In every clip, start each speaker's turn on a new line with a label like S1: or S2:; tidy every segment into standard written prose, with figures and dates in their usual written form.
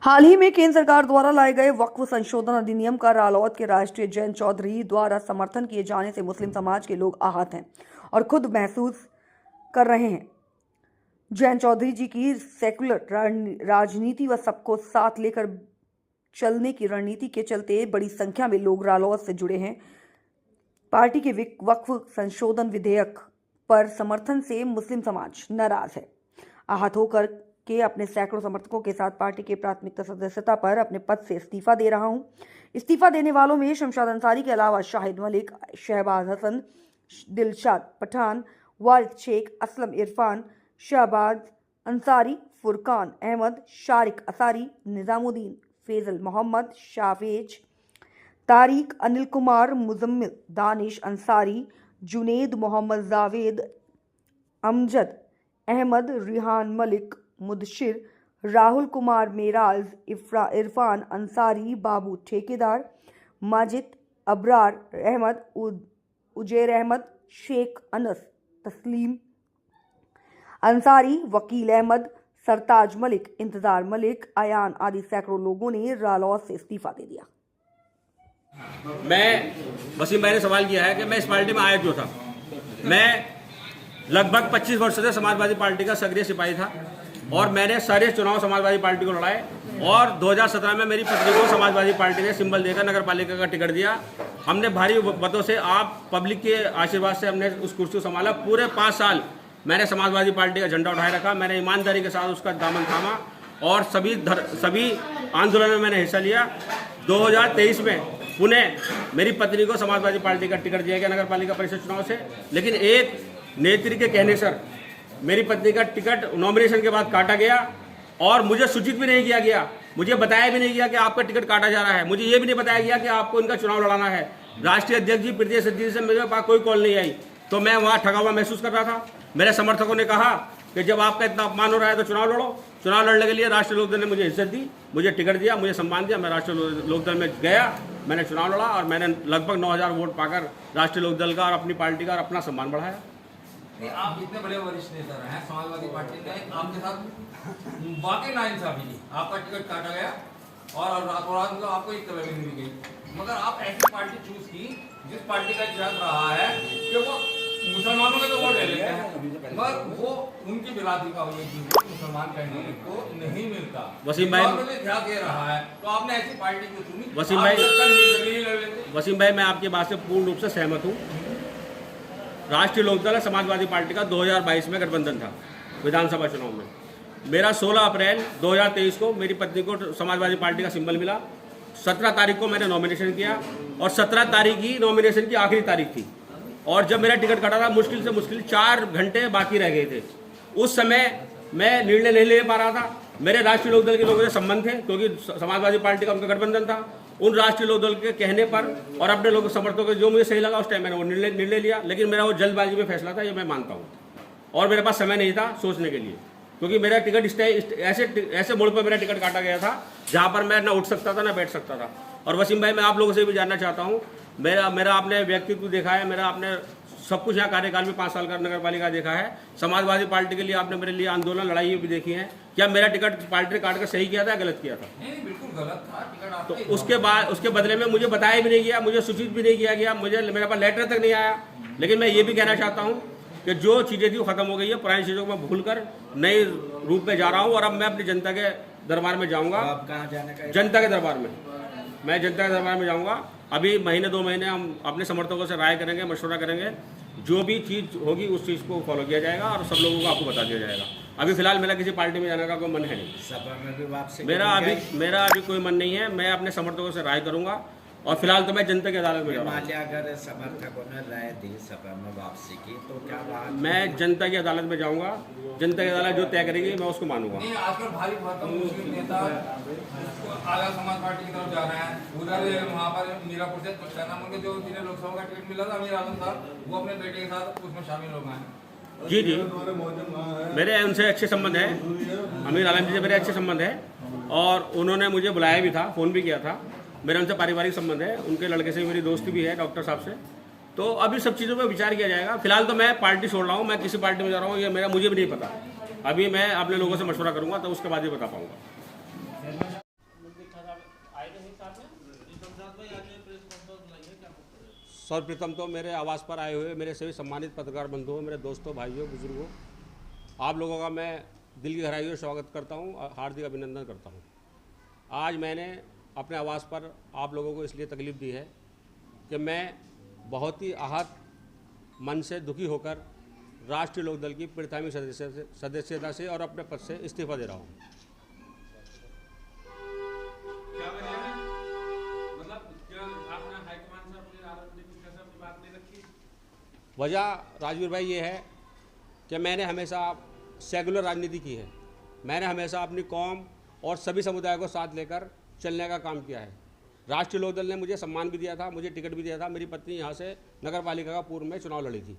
S1: हाल ही में केंद्र सरकार द्वारा लाए गए वक्फ संशोधन अधिनियम का रालोद के राष्ट्रीय जैन चौधरी द्वारा समर्थन किए जाने से मुस्लिम समाज के लोग आहत हैं और खुद महसूस कर रहे हैं। जैन चौधरी जी की सेकुलर राजनीति व सबको साथ लेकर चलने की रणनीति के चलते बड़ी संख्या में लोग रालोद से जुड़े हैं। पार्टी के वक्फ संशोधन विधेयक पर समर्थन से मुस्लिम समाज नाराज है। आहत होकर के अपने सैकड़ों समर्थकों के साथ पार्टी के प्राथमिकता सदस्यता पर अपने पद से इस्तीफा दे रहा हूं। इस्तीफा देने वालों में शमशाद अंसारी के अलावा शाहिद मलिक, शहबाज हसन, दिलशाद पठान, वारिद शेख, असलम इरफान, शहबाज अंसारी, फुरकान अहमद, शारिक असारी, निजामुद्दीन, फैजल मोहम्मद, शावेज, तारिक, अनिल कुमार, मुजम्मिल, दानिश अंसारी, जुनेद मोहम्मद, जावेद, अमजद अहमद, रिहान मलिक, मुदशिर, राहुल कुमार मेराज, इरफान अंसारी, बाबू ठेकेदार, माजिद, अबरार अहमद, उजैर अहमद, शेख अनस, तस्लीम अंसारी, वकील अहमद, सरताज मलिक, इंतजार मलिक, अयान आदि सैकड़ों लोगों ने रालोद से इस्तीफा दे दिया।
S2: मैं वसीम भाई ने सवाल किया है कि मैं इस पार्टी में आया क्यों था। मैं लगभग 25 वर्ष से समाजवादी पार्टी का सक्रिय सिपाही था और मैंने सारे चुनाव समाजवादी पार्टी को लड़ाए और 2017 में मेरी पत्नी को समाजवादी पार्टी ने सिंबल देकर नगर पालिका का टिकट दिया। हमने भारी मतों से, आप पब्लिक के आशीर्वाद से हमने उस कुर्सी को संभाला। पूरे 5 साल मैंने समाजवादी पार्टी का झंडा उठाए रखा। मैंने ईमानदारी के साथ उसका दामन थामा और सभी आंदोलनों में मैंने हिस्सा लिया। 2023 में पुणे मेरी पत्नी को समाजवादी पार्टी का टिकट दिया गया नगर पालिका परिषद चुनाव से, लेकिन एक नेत्री के कहने सर मेरी पत्नी का टिकट नॉमिनेशन के बाद काटा गया और मुझे सूचित भी नहीं किया गया, मुझे बताया भी नहीं गया कि आपका टिकट काटा जा रहा है। मुझे ये भी नहीं बताया गया कि आपको इनका चुनाव लड़ाना है। राष्ट्रीय अध्यक्ष जी प्रीति सिद्धि से मेरे पास कोई कॉल नहीं आई, तो मैं वहाँ ठगा हुआ महसूस कर रहा था। मेरे समर्थकों ने कहा कि जब आपका इतना अपमान हो रहा है तो चुनाव लड़ो। चुनाव लड़ने के लिए राष्ट्रीय लोकदल ने मुझे इज्जत दी, मुझे टिकट दिया, मुझे सम्मान दिया। मैं राष्ट्रीय लोकदल में गया, मैंने चुनाव लड़ा और मैंने लगभग 9000 वोट पाकर राष्ट्रीय लोकदल का और अपनी पार्टी का और अपना सम्मान बढ़ाया।
S3: नहीं, आप इतने बड़े वरिष्ठ नेता रहे हैं समाजवादी पार्टी ने, आपके साथ वाकई नाइंसाफी की। आपका टिकट काटा गया और रातों रात मतलब आपको एक तरह मिल गई, मगर आप ऐसी पार्टी चूज की जिस पार्टी का इतिहास रहा है कि वो मुसलमानों के तो वोट ले लेते हैं, मगर वो उनकी बिरादरी का मुसलमान कैंडिडेट को नहीं मिलता।
S2: वसीम भाई
S3: ध्यान दे रहा है, तो आपने ऐसी पार्टी को चुनी।
S2: वसीम भाई मैं आपकी बात से पूर्ण रूप से सहमत हूँ। राष्ट्रीय लोकदल समाजवादी पार्टी का 2022 में गठबंधन था विधानसभा चुनाव में। मेरा 16 अप्रैल 2023 को मेरी पत्नी को समाजवादी पार्टी का सिंबल मिला। 17 तारीख को मैंने नॉमिनेशन किया और 17 तारीख ही नॉमिनेशन की आखिरी तारीख थी और जब मेरा टिकट कटा था मुश्किल से मुश्किल 4 घंटे बाकी रह गए थे। उस समय मैं निर्णय नहीं ले पा रहा था। मेरे राष्ट्रीय लोकदल के लोगों से संबंध थे क्योंकि समाजवादी पार्टी का उनका गठबंधन था। उन राष्ट्रीय लोकदल के कहने पर और अपने लोगों समर्थकों को जो मुझे सही लगा उस टाइम मैंने वो निर्णय लिया, लेकिन मेरा वो जल्दबाजी में फैसला था, ये मैं मानता हूँ। और मेरे पास समय नहीं था सोचने के लिए, क्योंकि मेरा टिकट ऐसे मोड़ पर मेरा टिकट काटा गया था जहाँ पर मैं ना उठ सकता था ना बैठ सकता था। और वसीम भाई मैं आप लोगों से भी जानना चाहता हूँ, मेरा आपने व्यक्तित्व देखा है, मेरा आपने सब कुछ यहाँ कार्यकाल में 5 साल का नगर पालिका देखा है। समाजवादी पार्टी के लिए आपने मेरे लिए आंदोलन लड़ाई भी देखी है। क्या मेरा टिकट पार्टी ने काट कर सही किया था या गलत किया था?
S3: नहीं, बिल्कुल गलत था टिकट।
S2: तो उसके बदले में मुझे बताया भी नहीं गया, मुझे सूचित भी नहीं किया गया, मेरे पास लेटर तक नहीं आया। लेकिन मैं ये भी कहना चाहता हूँ कि जो चीज़ें थी वो खत्म हो गई है। पुरानी चीज़ों को मैं भूलकर नए रूप में जा रहा हूँ और अब मैं अपनी जनता के दरबार में जाऊँगा। जनता के दरबार में मैं जनता के दरबार में जाऊँगा। अभी महीने 2 महीने हम अपने समर्थकों से राय करेंगे, मशवरा करेंगे। जो भी चीज़ होगी उस चीज़ को फॉलो किया जाएगा और सब लोगों को आपको बता दिया जाएगा। अभी फिलहाल मेरा किसी पार्टी में जाने का कोई मन है नहीं।
S4: सभा में भी वापसी
S2: मेरा अभी कोई मन नहीं है। मैं अपने समर्थकों से राय करूंगा और फिलहाल तो मैं जनता की अदालत में जा रहा हूँ।
S4: अगर समर्थकों ने राय दी सभा में वापसी की तो क्या बात?
S2: मैं जनता की अदालत में जाऊंगा। जनता की अदालत जो तय करेगी मैं उसको मानूंगा।
S3: नहीं, आजकल भारी भरकम मुस्लिम नेता आला समाज पार्टी की तरफ जा रहे हैं। उधर वहाँ पर मीरापुर से के जो जिन्हें लोकसभा का टिकट मिला था अमीर आलम साहब, वो अपने बेटे के साथ उसमें शामिल हो गए हैं।
S2: जी मेरे उनसे अच्छे संबंध है। अमीर आलम जी से मेरे अच्छे संबंध है और उन्होंने मुझे बुलाया भी था, फ़ोन भी किया था। मेरा उनसे पारिवारिक संबंध है, उनके लड़के से मेरी दोस्ती भी है डॉक्टर साहब से। तो अभी सब चीज़ों पर विचार किया जाएगा। फिलहाल तो मैं पार्टी छोड़ रहा हूँ, मैं किसी पार्टी में जा रहा हूँ ये मुझे भी नहीं पता। अभी मैं अपने लोगों से मशवरा करूंगा तो उसके बाद ही बता पाऊंगा। सर्वप्रथम तो मेरे आवास पर आए हुए मेरे सभी सम्मानित पत्रकार बंधुओं, मेरे दोस्तों, भाइयों, बुजुर्गों, आप लोगों का मैं दिल की गहराइयों से स्वागत करता हूं और हार्दिक अभिनंदन करता हूं। आज मैंने अपने आवास पर आप लोगों को इसलिए तकलीफ़ दी है कि मैं बहुत ही आहत मन से दुखी होकर राष्ट्रीय लोकदल की प्राथमिक सदस्यता से और अपने पद से इस्तीफा दे रहा हूँ।
S3: क्या वजह है? मतलब क्या आपने हाईकमान से अपनी राजनीति कुछ कैसे अपनी बात नहीं रखी?
S2: वजह राजवीर भाई ये है कि मैंने हमेशा सेकुलर राजनीति की है। मैंने हमेशा अपनी कौम और सभी समुदाय को साथ लेकर चलने का काम किया है। राष्ट्रीय लोकदल ने मुझे सम्मान भी दिया था, मुझे टिकट भी दिया था। मेरी पत्नी यहाँ से नगर पालिका का पूर्व में चुनाव लड़ी थी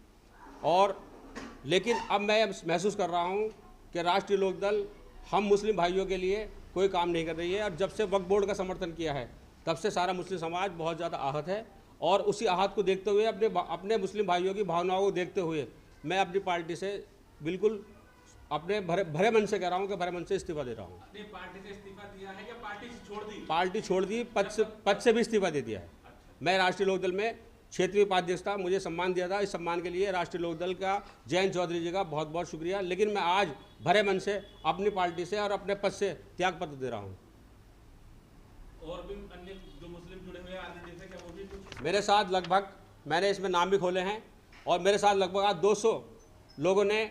S2: और लेकिन अब मैं महसूस कर रहा हूँ कि राष्ट्रीय लोकदल हम मुस्लिम भाइयों के लिए कोई काम नहीं कर रही है और जब से वक्फ बोर्ड का समर्थन किया है तब से सारा मुस्लिम समाज बहुत ज़्यादा आहत है और उसी आहत को देखते हुए अपने मुस्लिम भाइयों की भावनाओं को देखते हुए मैं अपनी पार्टी से बिल्कुल अपने भरे मन से कह रहा हूँ कि भरे मन से इस्तीफा दे रहा हूँ।
S3: अपनी पार्टी से इस्तीफा दिया है या पार्टी से छोड़ दी?
S2: पार्टी छोड़ दी, पद से भी इस्तीफा दे दिया है। मैं राष्ट्रीय लोकदल में क्षेत्रीय उपाध्यक्ष था, मुझे सम्मान दिया था। इस सम्मान के लिए राष्ट्रीय लोकदल का जयंत चौधरी जी का बहुत बहुत शुक्रिया। लेकिन मैं आज भरे मन से अपनी पार्टी से और अपने पद से त्यागपत्र दे रहा हूँ।
S3: और भी अन्य जो मुस्लिम जुड़े हुए हैं आरएलडी से, क्या वो भी कुछ?
S2: मेरे साथ लगभग मैंने इसमें नाम भी खोले हैं और मेरे साथ लगभग आज 200 लोगों ने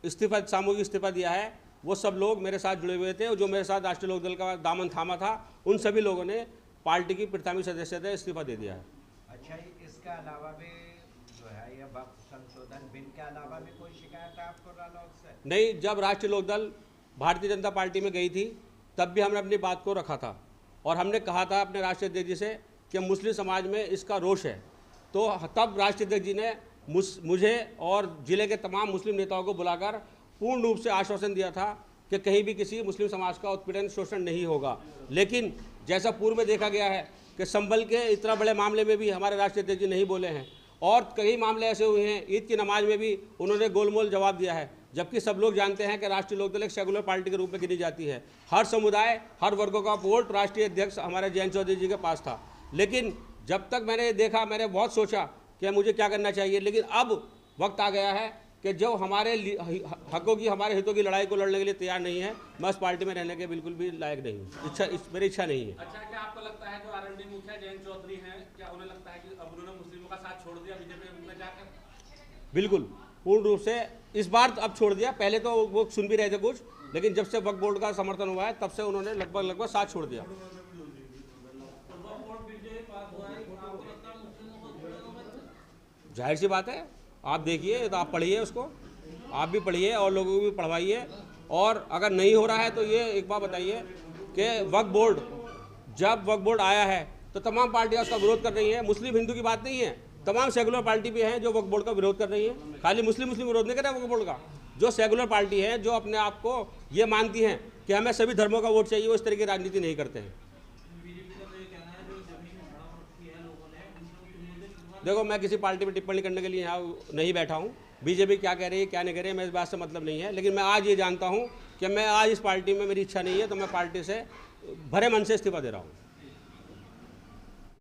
S2: इस्तीफा सामूहिक इस्तीफा दिया है। वो सब लोग मेरे साथ जुड़े हुए थे और जो मेरे साथ राष्ट्रीय लोकदल का दामन थामा था उन सभी लोगों ने पार्टी की प्राथमिक सदस्यता इस्तीफा दे दिया है।
S4: अच्छा, इसके अलावा भी जो है ये वक्त संशोधन बिल के अलावा भी कोई शिकायत है आपको रालोद से?
S2: नहीं, जब राष्ट्रीय लोकदल भारतीय जनता पार्टी में गई थी तब भी हमने अपनी बात को रखा था और हमने कहा था अपने राष्ट्रीय अध्यक्ष जी से कि मुस्लिम समाज में इसका रोष है। तो तब राष्ट्रीय अध्यक्ष जी ने मुझे और ज़िले के तमाम मुस्लिम नेताओं को बुलाकर पूर्ण रूप से आश्वासन दिया था कि कहीं भी किसी मुस्लिम समाज का उत्पीड़न शोषण नहीं होगा। लेकिन जैसा पूर्व में देखा गया है कि संभल के इतना बड़े मामले में भी हमारे राष्ट्रीय अध्यक्ष जी नहीं बोले हैं और कई मामले ऐसे हुए हैं, ईद की नमाज में भी उन्होंने गोलमोल जवाब दिया है। जबकि सब लोग जानते हैं कि राष्ट्रीय लोकदल एक सेकुलर पार्टी के रूप में गिनी जाती है। हर समुदाय, हर वर्गों का वोट राष्ट्रीय अध्यक्ष हमारे जयंत चौधरी जी के पास था। लेकिन जब तक मैंने देखा, मैंने बहुत सोचा कि मुझे क्या करना चाहिए। लेकिन अब वक्त आ गया है कि जो हमारे हकों की, हमारे हितों की लड़ाई को लड़ने के लिए तैयार नहीं है, मैं उस पार्टी में रहने के बिल्कुल भी लायक नहीं हूँ। मेरी इच्छा नहीं है।
S3: अच्छा, क्या आपको लगता है जो आरएलडी मुखिया जयंत चौधरी हैं, क्या उन्हें लगता है कि अब उन्होंने मुस्लिमों का साथ छोड़ दिया बीजेपी में जाकर?
S2: बिल्कुल, पूर्ण रूप से इस बार तो अब छोड़ दिया। पहले तो वो सुन भी रहे थे कुछ, लेकिन जब से वक्फ बोर्ड का समर्थन हुआ है तब से उन्होंने लगभग साथ छोड़ दिया। जाहिर सी बात है, आप देखिए तो आप पढ़िए उसको, आप भी पढ़िए और लोगों को भी पढ़वाइए। और अगर नहीं हो रहा है तो ये एक बात बताइए कि वक्फ बोर्ड, जब वक्फ बोर्ड आया है तो तमाम पार्टियां उसका विरोध कर रही हैं। मुस्लिम हिंदू की बात नहीं है, तमाम सेकुलर पार्टी भी हैं जो वक्फ बोर्ड का विरोध कर रही है। खाली मुस्लिम विरोध नहीं कर रहे हैं वक्फ बोर्ड का। जो सेकुलर पार्टी है, जो अपने आप को ये मानती हैं कि हमें सभी धर्मों का वोट चाहिए, वो इस तरह की राजनीति नहीं करते हैं। देखो, मैं किसी पार्टी में टिप्पणी करने के लिए यहाँ नहीं बैठा हूँ। बीजेपी क्या कह रही है, क्या नहीं कह रही है, मैं इस बात से मतलब नहीं है। लेकिन मैं आज ये जानता हूँ कि मैं आज इस पार्टी में, मेरी इच्छा नहीं है, तो मैं पार्टी से भरे मन से इस्तीफा दे रहा हूँ।